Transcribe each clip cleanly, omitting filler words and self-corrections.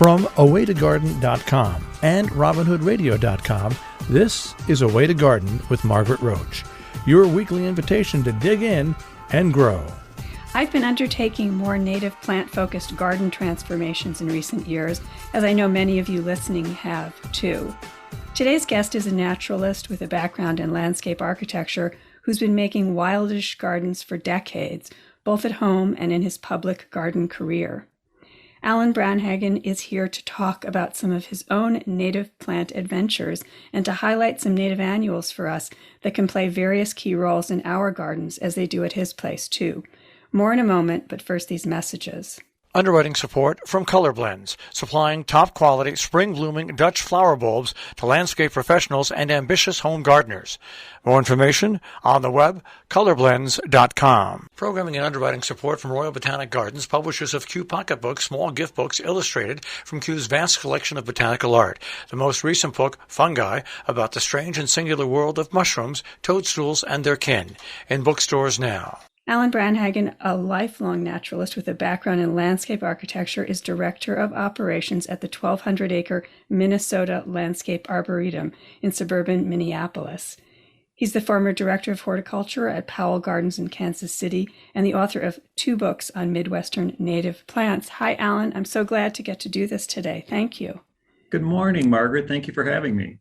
From awaytogarden.com and robinhoodradio.com, this is A Way to Garden with Margaret Roach, your weekly invitation to dig in and grow. I've been undertaking more native plant-focused garden transformations in recent years, as I know many of you listening have too. Today's guest is a naturalist with a background in landscape architecture who's been making wildish gardens for decades, both at home and in his public garden career. Alan Branhagen is here to talk about some of his own native plant adventures and to highlight some native annuals for us that can play various key roles in our gardens as they do at his place too. More in a moment, but first these messages. Underwriting support from Color Blends, supplying top-quality, spring-blooming Dutch flower bulbs to landscape professionals and ambitious home gardeners. More information on the web, colorblends.com. Programming and underwriting support from Royal Botanic Gardens, publishers of Kew Pocketbooks, small gift books illustrated from Kew's vast collection of botanical art. The most recent book, Fungi, about the strange and singular world of mushrooms, toadstools, and their kin. In bookstores now. Alan Branhagen, a lifelong naturalist with a background in landscape architecture, is Director of Operations at the 1,200-acre Minnesota Landscape Arboretum in suburban Minneapolis. He's the former Director of Horticulture at Powell Gardens in Kansas City and the author of 2 books on Midwestern native plants. Hi, Alan. I'm so glad to get to do this today. Thank you. Good morning, Margaret. Thank you for having me.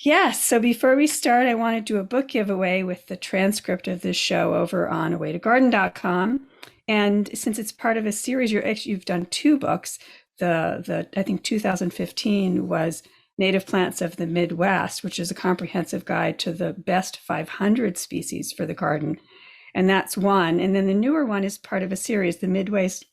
Yes. So before we start, I want to do a book giveaway with the transcript of this show over on awaytogarden.com. And since it's part of a series, you've done 2 books. The I think 2015 was Native Plants of the Midwest, which is a comprehensive guide to the best 500 species for the garden. And that's one. And then the newer one is part of a series, the Midwest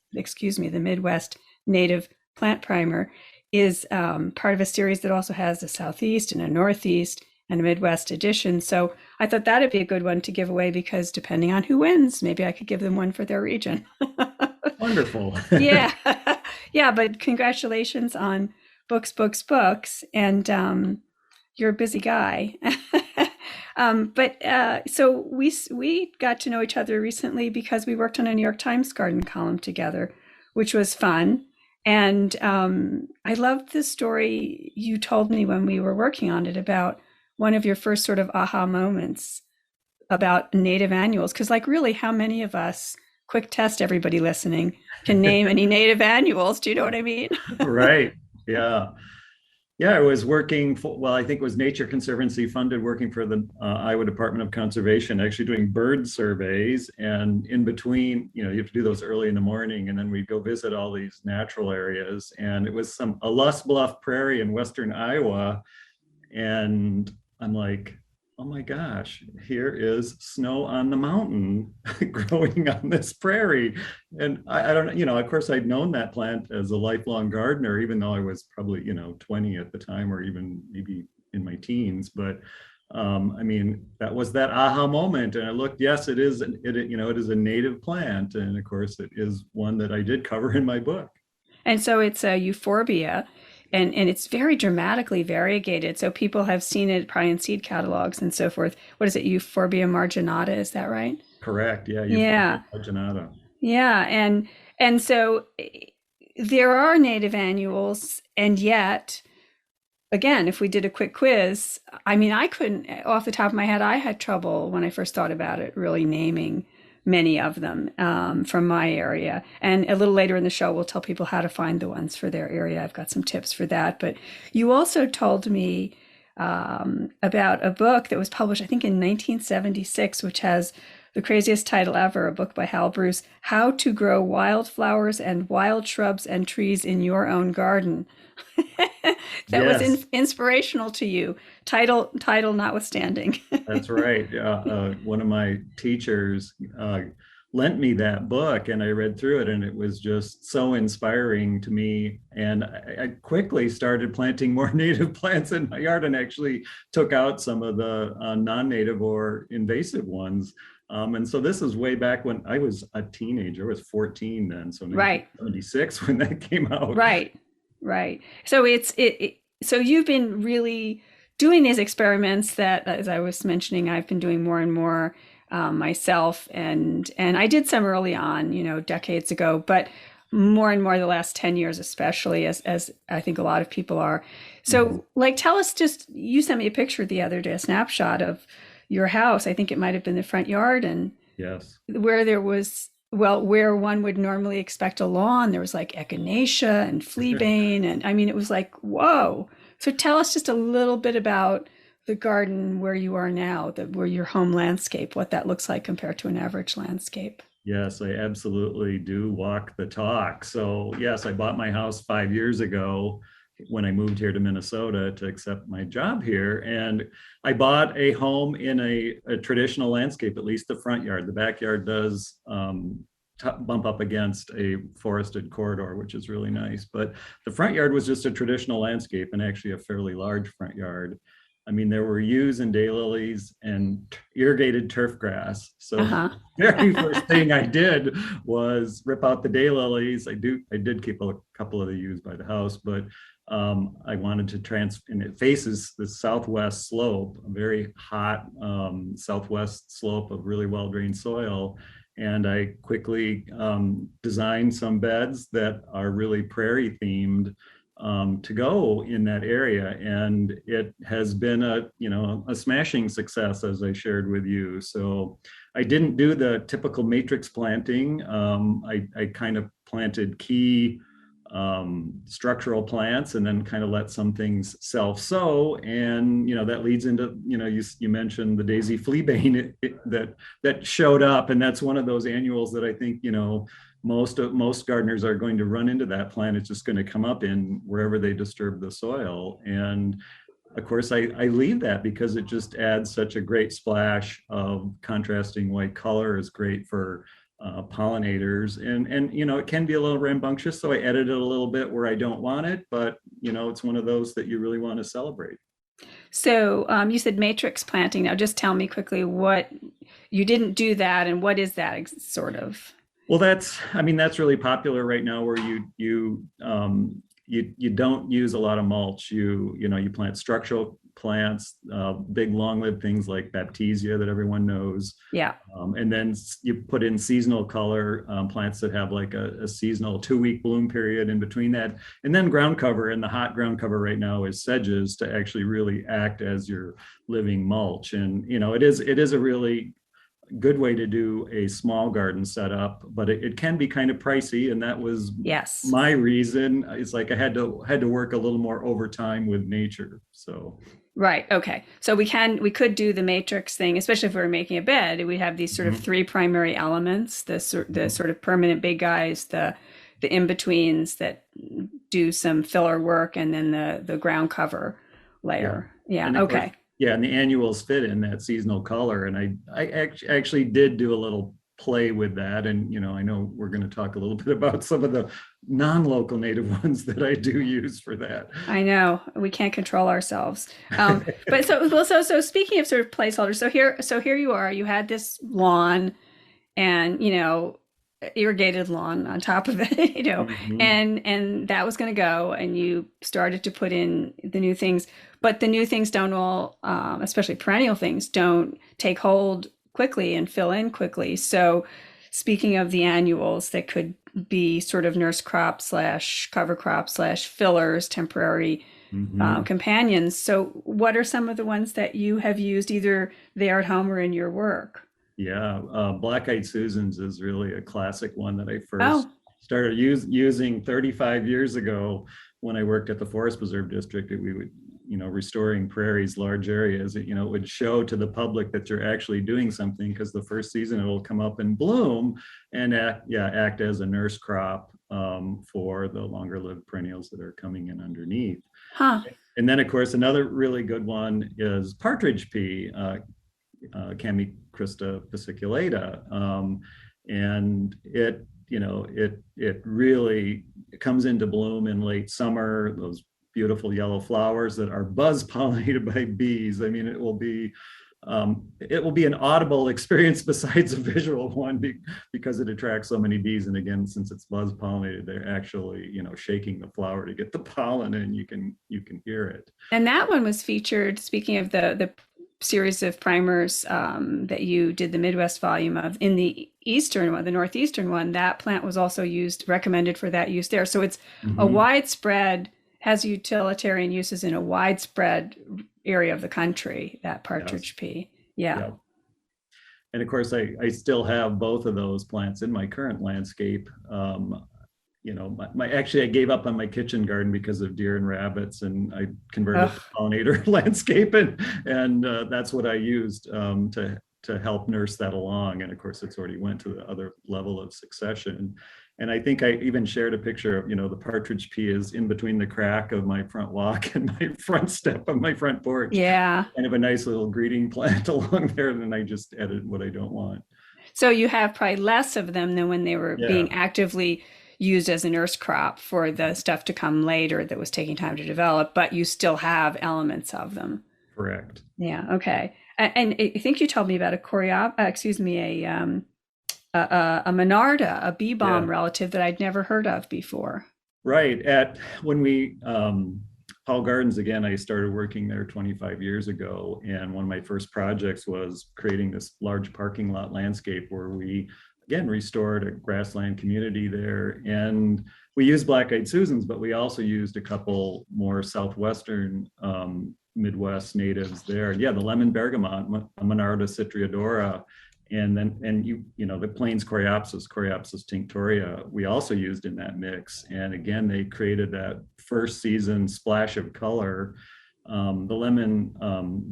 Native Plant Primer, is part of a series that also has a Southeast and a Northeast and a Midwest edition. So I thought that'd be a good one to give away because depending on who wins, maybe I could give them one for their region. Wonderful. Yeah. Yeah, but congratulations on books. And you're a busy guy. So we got to know each other recently because we worked on a New York Times garden column together, which was fun. And I loved the story you told me when we were working on it about one of your first sort of aha moments about native annuals. Because really, how many of us, quick test everybody listening, can name any native annuals? Do you know what I mean? Right. Yeah. Yeah, I was working for, I think it was Nature Conservancy funded, working for the Iowa Department of Conservation, actually doing bird surveys. And in between, you have to do those early in the morning, and then we'd go visit all these natural areas. And it was a Lost Bluff Prairie in western Iowa. And I'm like, oh my gosh, here is snow on the mountain growing on this prairie. And I don't know, of course I'd known that plant as a lifelong gardener, even though I was probably, 20 at the time, or even maybe in my teens. But that was that aha moment. And I looked, yes, it is a native plant. And of course it is one that I did cover in my book. And so it's a euphorbia. And it's very dramatically variegated. So people have seen it probably in seed catalogs and so forth. What is it? Euphorbia marginata. Is that right? Correct. Yeah. Yeah. Marginata. Yeah. And so there are native annuals. And yet, again, if we did a quick quiz, I couldn't, off the top of my head, I had trouble when I first thought about it, really naming many of them from my area. And a little later in the show, we'll tell people how to find the ones for their area. I've got some tips for that. But you also told me about a book that was published, I think, in 1976, which has the craziest title ever, a book by Hal Bruce, How to Grow Wildflowers and Wild Shrubs and Trees in Your Own Garden. That yes. was inspirational to you, title notwithstanding. That's right. One of my teachers lent me that book, and I read through it, and it was just so inspiring to me. And I quickly started planting more native plants in my yard, and actually took out some of the non-native or invasive ones. And so this is way back when I was a teenager. I was 14 then, so 1976 when that came out. Right. So so you've been really doing these experiments that, as I was mentioning, I've been doing more and more myself, and I did some early on, decades ago. But more and more the last 10 years, especially as I think a lot of people are. Mhm. So like, tell us just, you sent me a picture the other day, a snapshot of your house. I think it might have been the front yard, and Yes. where there was, well, where one would normally expect a lawn, there was like echinacea and fleabane. And I mean, it was like, whoa. So tell us just a little bit about the garden where you are now, where your home landscape, what that looks like compared to an average landscape. Yes, I absolutely do walk the talk. So, yes, I bought my house 5 years ago when I moved here to Minnesota to accept my job here. And I bought a home in a traditional landscape, at least the front yard. The backyard does bump up against a forested corridor, which is really nice. But the front yard was just a traditional landscape, and actually a fairly large front yard. I mean, there were yews and daylilies and irrigated turf grass. So Uh-huh. very first thing I did was rip out the daylilies. I did keep a couple of the yews by the house, but I wanted to and it faces the southwest slope, a very hot southwest slope of really well-drained soil. And I quickly designed some beds that are really prairie themed to go in that area, and it has been a smashing success, as I shared with you. So I didn't do the typical matrix planting. I kind of planted key structural plants and then kind of let some things self-sow, and that leads into you mentioned the daisy fleabane that showed up, and that's one of those annuals that I think most gardeners are going to run into. That plant it's just going to come up in wherever they disturb the soil. And of course I leave that because it just adds such a great splash of contrasting white color. Is great for pollinators, and it can be a little rambunctious, so I edit it a little bit where I don't want it, but it's one of those that you really want to celebrate. So you said matrix planting. Now just tell me quickly what you didn't do that, and what is that sort of? Well, that's really popular right now, where you don't use a lot of mulch. You plant structural plants, big long-lived things like Baptisia that everyone knows. Yeah. And then you put in seasonal color plants that have like a seasonal 2-week bloom period in between that. And then ground cover, and the hot ground cover right now is sedges to actually really act as your living mulch. And, it is a really good way to do a small garden setup, but it can be kind of pricey. And that was Yes. my reason. It's like I had to work a little more overtime with nature. So. Right. Okay. So we could do the matrix thing, especially if we were making a bed. We have these sort of three primary elements: the sort of permanent big guys, the in betweens that do some filler work, and then the ground cover layer. Yeah. Okay. Yeah, and the annuals fit in that seasonal color, and I actually did do a little play with that, and I know we're going to talk a little bit about some of the non-local native ones that I do use for that. I know we can't control ourselves, but so speaking of sort of placeholders, so here you are. You had this lawn, and irrigated lawn on top of it, Mm-hmm. and that was going to go, and you started to put in the new things, but the new things don't all, especially perennial things, don't take hold quickly and fill in quickly. So speaking of the annuals that could be sort of nurse crop / cover crop / fillers, temporary companions. So what are some of the ones that you have used either there at home or in your work? Yeah, Black-Eyed Susans is really a classic one that I first started using 35 years ago when I worked at the Forest Preserve District. We would, restoring prairies, large areas. It would show to the public that you're actually doing something, because the first season it'll come up and bloom and act as a nurse crop for the longer-lived perennials that are coming in underneath. Huh. And then, of course, another really good one is partridge pea. Chamaecrista fasciculata, and it really comes into bloom in late summer. Those beautiful yellow flowers that are buzz pollinated by bees. I mean, it will be an audible experience besides a visual one, because it attracts so many bees. And again, since it's buzz pollinated, they're actually shaking the flower to get the pollen, and you can hear it. And that one was featured. Speaking of the series of primers that you did the Midwest volume of. In the eastern one, the northeastern one, that plant was also recommended for that use there. So it's a widespread, has utilitarian uses in a widespread area of the country, that partridge pea. Yeah. And of course, I still have both of those plants in my current landscape. Actually, I gave up on my kitchen garden because of deer and rabbits, and I converted to pollinator landscape, and that's what I used to help nurse that along. And of course, it's already went to the other level of succession. And I think I even shared a picture of, the partridge pea is in between the crack of my front walk and my front step of my front porch. Yeah. Kind of a nice little greeting plant along there, and then I just edit what I don't want. So you have probably less of them than when they were being actively used as a nurse crop for the stuff to come later that was taking time to develop, but you still have elements of them. Correct. Yeah. Okay. And I think you told me about a monarda, a bee balm relative that I'd never heard of before. Right. When we, Paul Gardens, again, I started working there 25 years ago. And one of my first projects was creating this large parking lot landscape where we, again, restored a grassland community there. And we used black-eyed Susans, but we also used a couple more southwestern Midwest natives there. Yeah, the lemon bergamot, Monarda citriodora, and the plains coreopsis tinctoria, we also used in that mix. And again, they created that first season splash of color. The lemon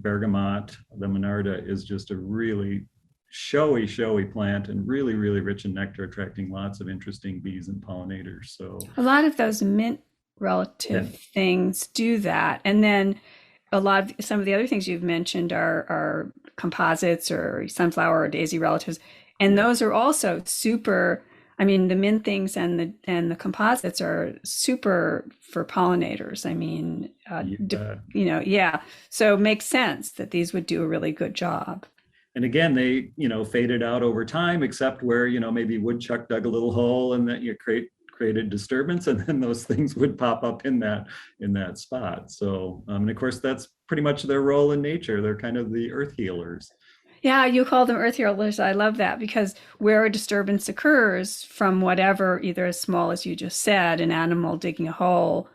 bergamot, the Monarda, is just a really showy plant and really, really rich in nectar, attracting lots of interesting bees and pollinators. So a lot of those mint relative things do that. And then some of the other things you've mentioned are composites or sunflower or daisy relatives. And those are also super, the mint things and the composites are super for pollinators. So it makes sense that these would do a really good job. And again, they, faded out over time, except where, maybe woodchuck dug a little hole and that you created disturbance, and then those things would pop up in that spot. So, and of course, that's pretty much their role in nature. They're kind of the earth healers. Yeah, you call them earth healers. I love that, because where a disturbance occurs from whatever, either as small as you just said, an animal digging a hole,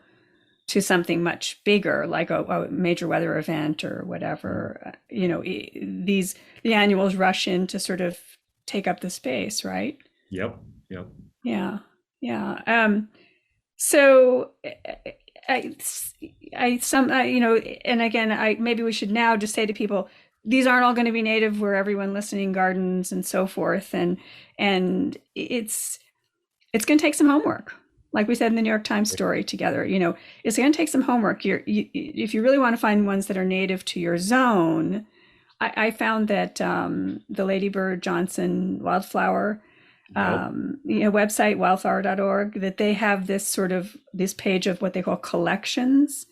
to something much bigger, like a major weather event or whatever, the annuals rush in to sort of take up the space, right? Yep. Yeah. So and again, maybe we should now just say to people, these aren't all going to be native where everyone listening gardens and so forth. And it's going to take some homework. Like we said in the New York Times story together, it's going to take some homework. If you really want to find ones that are native to your zone, I found that the Ladybird Johnson wildflower website, wildflower.org, that they have this page of what they call collections.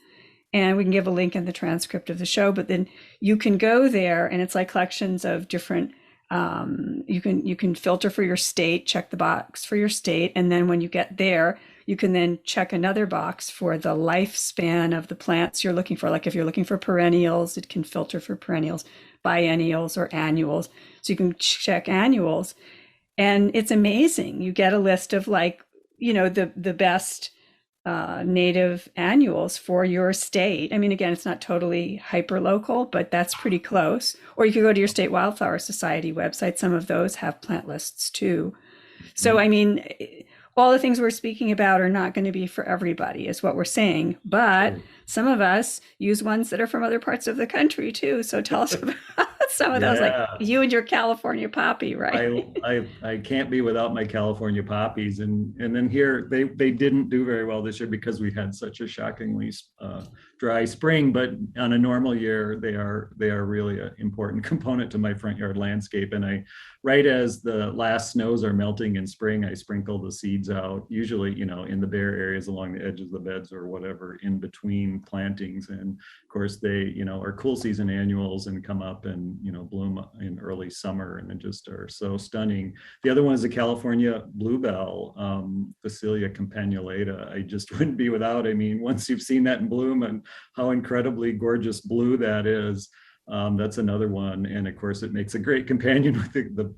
And we can give a link in the transcript of the show, but then you can go there and it's like collections of different, you can filter for your state, check the box for your state. And then when you get there, you can then check another box for the lifespan of the plants you're looking for. Like if you're looking for perennials, it can filter for perennials, biennials, or annuals. So you can check annuals. And it's amazing. You get a list of the best native annuals for your state. Again, it's not totally hyper local, but that's pretty close. Or you could go to your state wildflower society website. Some of those have plant lists too. So, all the things we're speaking about are not going to be for everybody, is what we're saying. But some of us use ones that are from other parts of the country too. So tell us about some of those, like you and your California poppy, right? I can't be without my California poppies. And then here, they didn't do very well this year because we had such a shockingly dry spring. But on a normal year, they are really an important component to my front yard landscape. And right as the last snows are melting in spring, I sprinkle the seeds out, usually, in the bare areas along the edges of the beds or whatever, in between plantings. And of course, they, are cool season annuals and come up and, bloom in early summer and just are so stunning. The other one is the California bluebell, Phacelia campanulata. I just wouldn't be without. Once you've seen that in bloom and how incredibly gorgeous blue that is, That's another one. And of course, it makes a great companion with the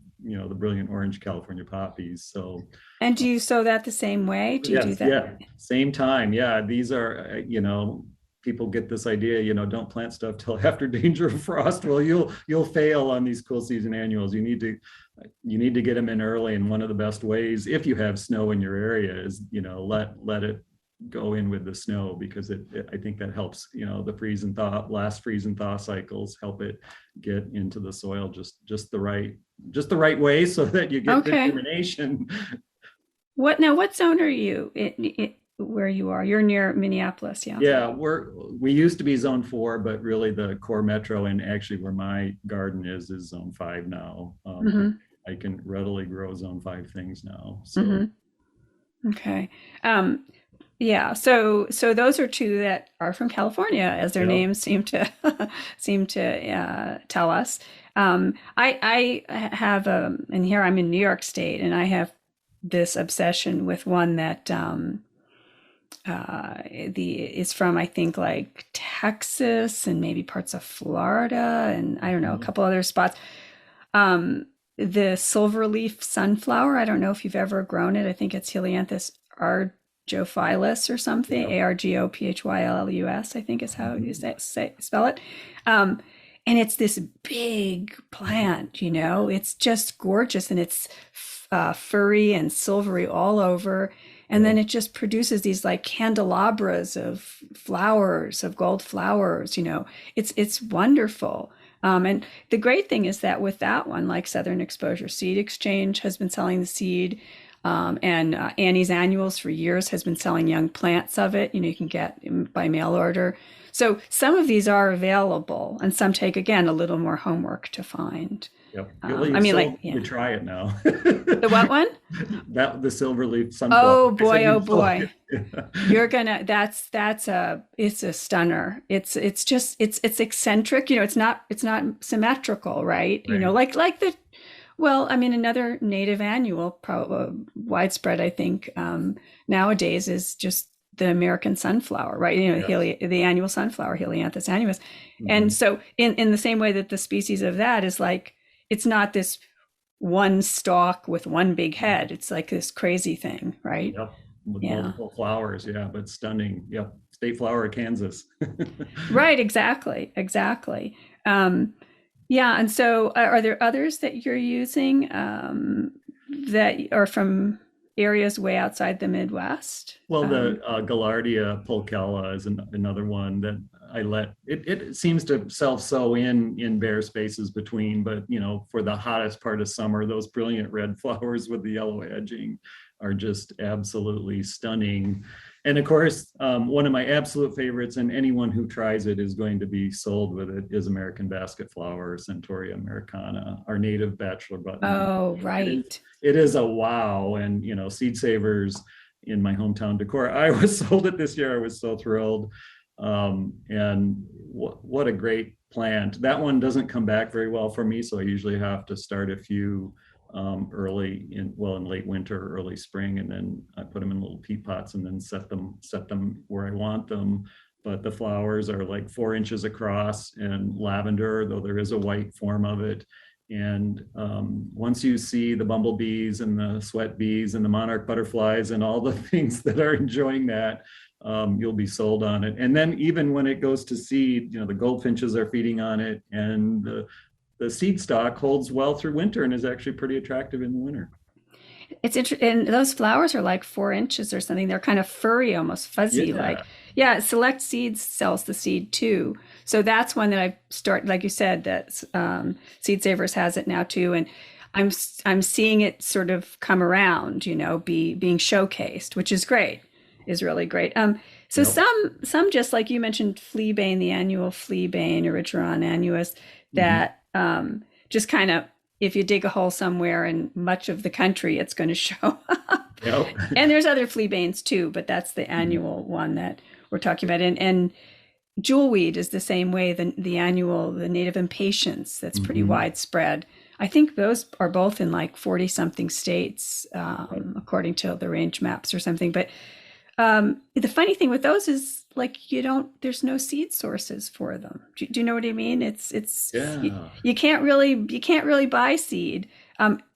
brilliant orange California poppies. So, And do you sow that the same way? Do you do yes, that? yeah, same time. Yeah, these are, people get this idea, don't plant stuff till after danger of frost. Well, you'll fail on these cool season annuals. You need to get them in early. And one of the best ways, if you have snow in your area, is, let it go in with the snow, because I think that helps, the last freeze and thaw cycles help it get into the soil just the right way, so that you get good germination. What zone are you where you are? You're near Minneapolis, yeah. Yeah, we used to be zone 4, but really the core metro, and actually where my garden is zone 5 now. I can readily grow zone 5 things now. So Okay. Yeah, so those are two that are from California, as their names seem to tell us. I have and here I'm in New York State, and I have this obsession with one that is from, I think, like Texas and maybe parts of Florida, and I don't know, a couple other spots. The silverleaf sunflower. I don't know if you've ever grown it. I think it's Helianthus argyrophilus or something. Argophyllus, I think is how you spell it. And it's this big plant, it's just gorgeous, and it's furry and silvery all over. And then it just produces these like candelabras of flowers, of gold flowers, it's wonderful. And the great thing is that with that one, like Southern Exposure Seed Exchange has been selling the seed, and Annie's Annuals for years has been selling young plants of it. You can get by mail order. So some of these are available, and some take, again, a little more homework to find. Yep. You try it now. The what one? The silverleaf sunflower. Oh boy. You're gonna, it's a stunner. It's eccentric, it's not symmetrical, right? Another native annual, widespread, I think, nowadays is just the American sunflower, right? The annual sunflower, Helianthus annuus. And so in the same way that the species of that is like, it's not this one stalk with one big head. It's like this crazy thing, right? Yep. With multiple flowers, but stunning. Yep. State flower of Kansas. Right, exactly. And so are there others that you're using that are from areas way outside the Midwest? Well, the Gaillardia pulchella is another one that I let, it seems to self-sow in bare spaces between, but for the hottest part of summer, those brilliant red flowers with the yellow edging are just absolutely stunning. And of course, one of my absolute favorites, and anyone who tries it is going to be sold with it, is American basket flower, Centaurea americana, our native bachelor button. Oh, right. It is a wow. And, Seed Savers in my hometown, Decorah, Iowa, sold it this year. I was so thrilled. And what a great plant. That one doesn't come back very well for me, so I usually have to start a few early in late winter, early spring, and then I put them in little peat pots and then set them where I want them. But the flowers are like 4 inches across, and lavender, though there is a white form of it. And once you see the bumblebees and the sweat bees and the monarch butterflies and all the things that are enjoying that, you'll be sold on it. And then even when it goes to seed, the goldfinches are feeding on it, and the seed stock holds well through winter and is actually pretty attractive in the winter. It's interesting. And those flowers are like 4 inches or something. They're kind of furry, almost fuzzy. Select Seeds sells the seed too. So that's one that I've started, like you said, that Seed Savers has it now too. And I'm seeing it sort of come around, being showcased, which is great. Is really great. So some just like you mentioned, fleabane, the annual fleabane, Erigeron annuus, that just kind of, if you dig a hole somewhere in much of the country, it's going to show up. Yep. And there's other fleabanes too, but that's the annual one that we're talking about. And jewelweed is the same way. The native impatiens, that's pretty widespread. I think those are both in like 40 something states, according to the range maps or something. But The funny thing with those is like there's no seed sources for them. Do you know what I mean? Yeah. You can't really buy seed.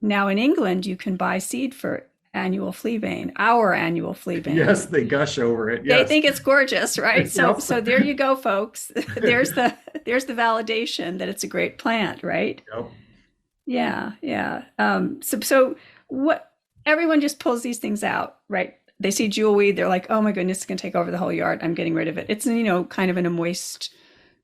Now in England, you can buy seed for annual fleabane, our annual fleabane. Yes, they gush over it. They Yes. think it's gorgeous, right? So Yep. so there you go, folks. There's the validation that it's a great plant, right? Yep. Yeah, yeah. So what everyone just pulls these things out, right? They see jewelweed, they're like, oh my goodness, it's gonna take over the whole yard. I'm getting rid of it. It's kind of in a moist,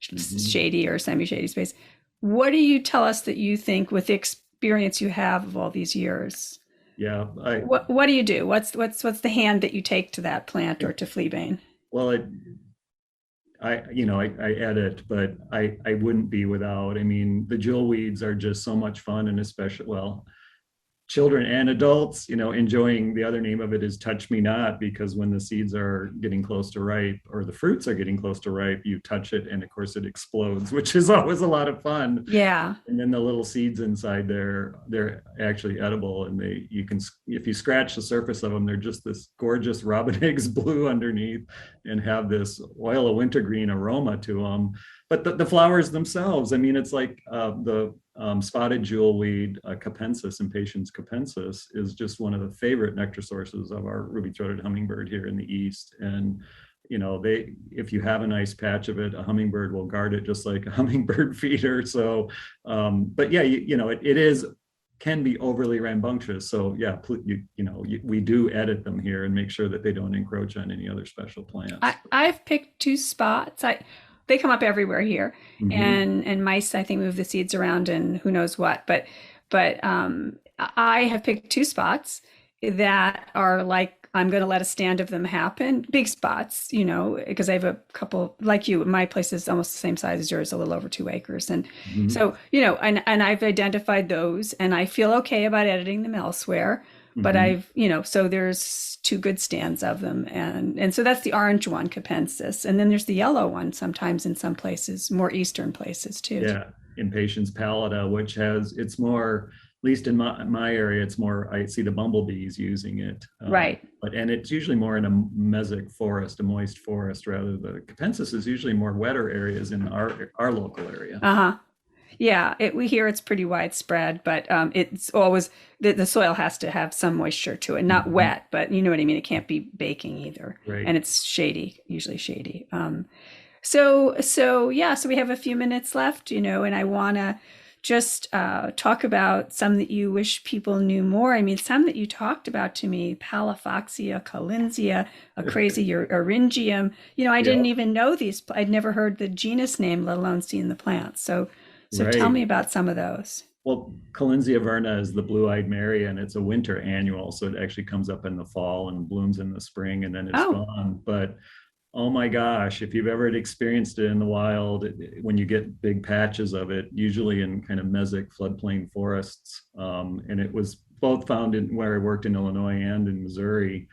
Mhm. shady or semi-shady space. What do you tell us that you think with the experience you have of all these years? Yeah. What do you do? What's the hand that you take to that plant or to fleabane? Well, I edit, but I wouldn't be without. I mean, the jewel weeds are just so much fun, and especially, well, children and adults, enjoying. The other name of it is touch me not, because when the seeds are getting close to ripe or the fruits are getting close to ripe, you touch it and of course it explodes, which is always a lot of fun. Yeah. And then the little seeds inside there, they're actually edible, and you can, if you scratch the surface of them, they're just this gorgeous robin eggs blue underneath and have this oil of wintergreen aroma to them. But the flowers themselves, I mean, it's like the spotted jewelweed, capensis, impatiens capensis, is just one of the favorite nectar sources of our ruby-throated hummingbird here in the East. And if you have a nice patch of it, a hummingbird will guard it just like a hummingbird feeder. So, but yeah, it can be overly rambunctious. So yeah, we do edit them here and make sure that they don't encroach on any other special plants. I've picked two spots. They come up everywhere here, Mhm. and mice I think move the seeds around and who knows what. But I have picked two spots that are like I'm going to let a stand of them happen. Big spots, because I have a couple like you. My place is almost the same size as yours, a little over 2 acres, and Mhm. so and I've identified those, and I feel okay about editing them elsewhere. But Mhm. so there's two good stands of them. And so that's the orange one, capensis. And then there's the yellow one sometimes in some places, more eastern places too. Yeah, impatiens pallida, which it's more, at least in my area, it's more, I see the bumblebees using it. Right. And it's usually more in a mesic forest, a moist forest, rather. The capensis is usually more wetter areas in our local area. Uh-huh. Yeah, we hear it's pretty widespread, but it's always the soil has to have some moisture to it, not Mhm. wet, but you know what I mean. It can't be baking either, Right. and it's shady, usually shady. So yeah, so we have a few minutes left, and I want to just talk about some that you wish people knew more. I mean, some that you talked about to me: Palafoxia, Collinsia, a crazy Eryngium. I didn't Yeah. even know these. I'd never heard the genus name, let alone seen the plants. So tell Right. me about some of those. Well, Collinsia verna is the blue-eyed Mary, and it's a winter annual, so it actually comes up in the fall and blooms in the spring, and then it's Oh, gone. But oh my gosh, if you've ever experienced it in the wild, when you get big patches of it, usually in kind of mesic floodplain forests, and it was both found in where I worked in Illinois and in Missouri.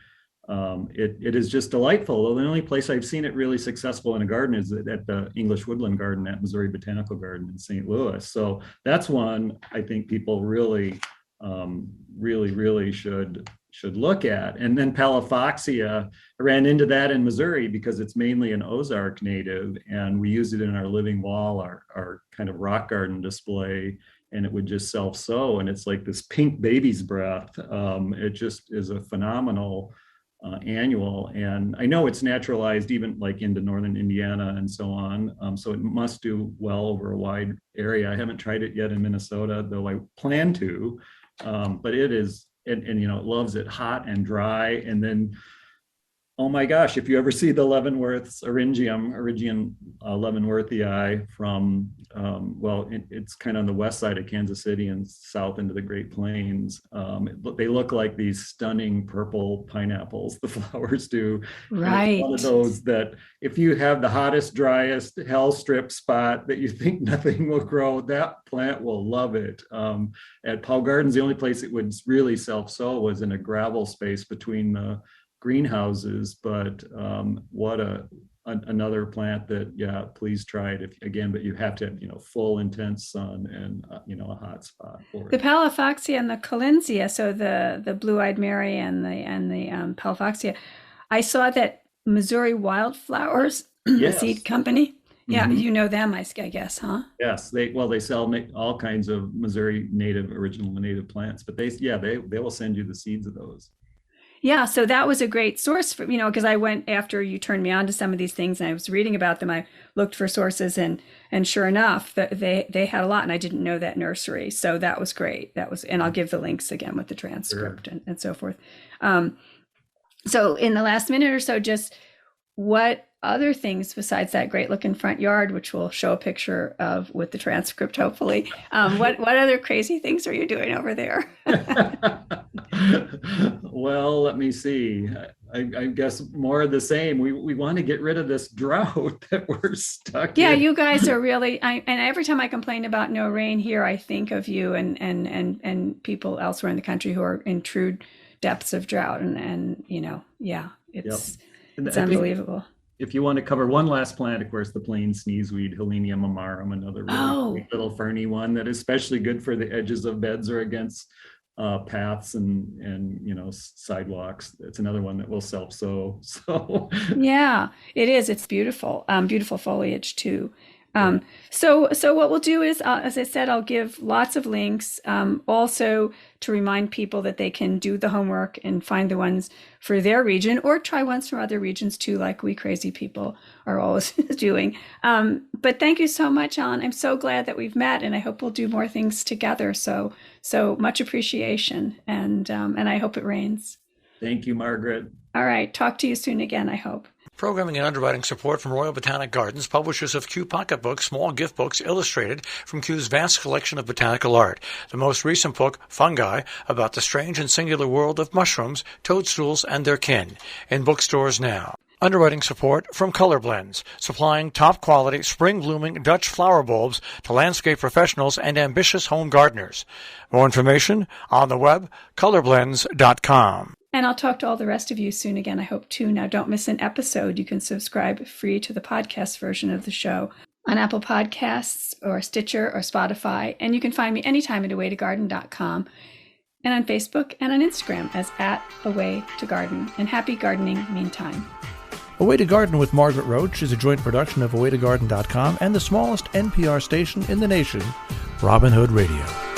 It is just delightful. The only place I've seen it really successful in a garden is at the English Woodland Garden at Missouri Botanical Garden in St. Louis. So that's one I think people really, really should look at. And then Palafoxia, I ran into that in Missouri because it's mainly an Ozark native, and we use it in our living wall, our kind of rock garden display, and it would just self-sow, and it's like this pink baby's breath. It just is a phenomenal annual, and I know it's naturalized even like into northern Indiana and so on. So it must do well over a wide area. I haven't tried it yet in Minnesota, though I plan to. But it is, and it loves it hot and dry. And then, oh my gosh, if you ever see the Leavenworth's Erigium leavenworthii from, it's kind of on the west side of Kansas City and south into the Great Plains. They look like these stunning purple pineapples, the flowers do. And it's one of right. those that if you have the hottest, driest hell strip spot that you think nothing will grow, that plant will love it. At Paul Gardens, the only place it would really self-sow was in a gravel space between the greenhouses, but what another plant that, yeah, please try it but you have to have full intense sun and a hot spot for The it. Palafoxia and the Collinsia, so the blue-eyed Mary and the Palafoxia. I saw that Missouri Wildflowers, a Yes. seed company. Yeah, Mhm. you know them, I guess, huh? Yes, they sell all kinds of Missouri original native plants, but they will send you the seeds of those. Yeah, so that was a great source for, because I went after you turned me on to some of these things and I was reading about them. I looked for sources and sure enough, they had a lot, and I didn't know that nursery. So that was great. And I'll give the links again with the transcript and so forth. So in the last minute or so, just what other things besides that great looking front yard, which we'll show a picture of with the transcript, hopefully. What other crazy things are you doing over there? Well, let me see. I guess more of the same. We want to get rid of this drought that we're stuck in. Yeah, you guys are really, and every time I complain about no rain here, I think of you and people elsewhere in the country who are in true depths of drought. And it's unbelievable. If you want to cover one last plant, of course, the plain sneezeweed, Helenium amarum, another really sweet little ferny one that is especially good for the edges of beds or against paths and sidewalks. It's another one that will self-sow. So yeah, it is. It's beautiful. Beautiful foliage too. So what we'll do is, as I said, I'll give lots of links, also to remind people that they can do the homework and find the ones for their region or try ones from other regions too, like we crazy people are always doing. But thank you so much, Alan. I'm so glad that we've met, and I hope we'll do more things together. So much appreciation, and I hope it rains. Thank you, Margaret. All right. Talk to you soon again, I hope. Programming and underwriting support from Royal Botanic Gardens, publishers of Kew Pocketbooks, small gift books illustrated from Kew's vast collection of botanical art. The most recent book, Fungi, about the strange and singular world of mushrooms, toadstools, and their kin, in bookstores now. Underwriting support from Color Blends, supplying top-quality, spring-blooming Dutch flower bulbs to landscape professionals and ambitious home gardeners. More information on the web, colorblends.com. And I'll talk to all the rest of you soon again, I hope too. Now, don't miss an episode. You can subscribe free to the podcast version of the show on Apple Podcasts or Stitcher or Spotify. And you can find me anytime at awaytogarden.com and on Facebook and on Instagram as @awaytogarden. And happy gardening meantime. A Way to Garden with Margaret Roach is a joint production of awaytogarden.com and the smallest NPR station in the nation, Robin Hood Radio.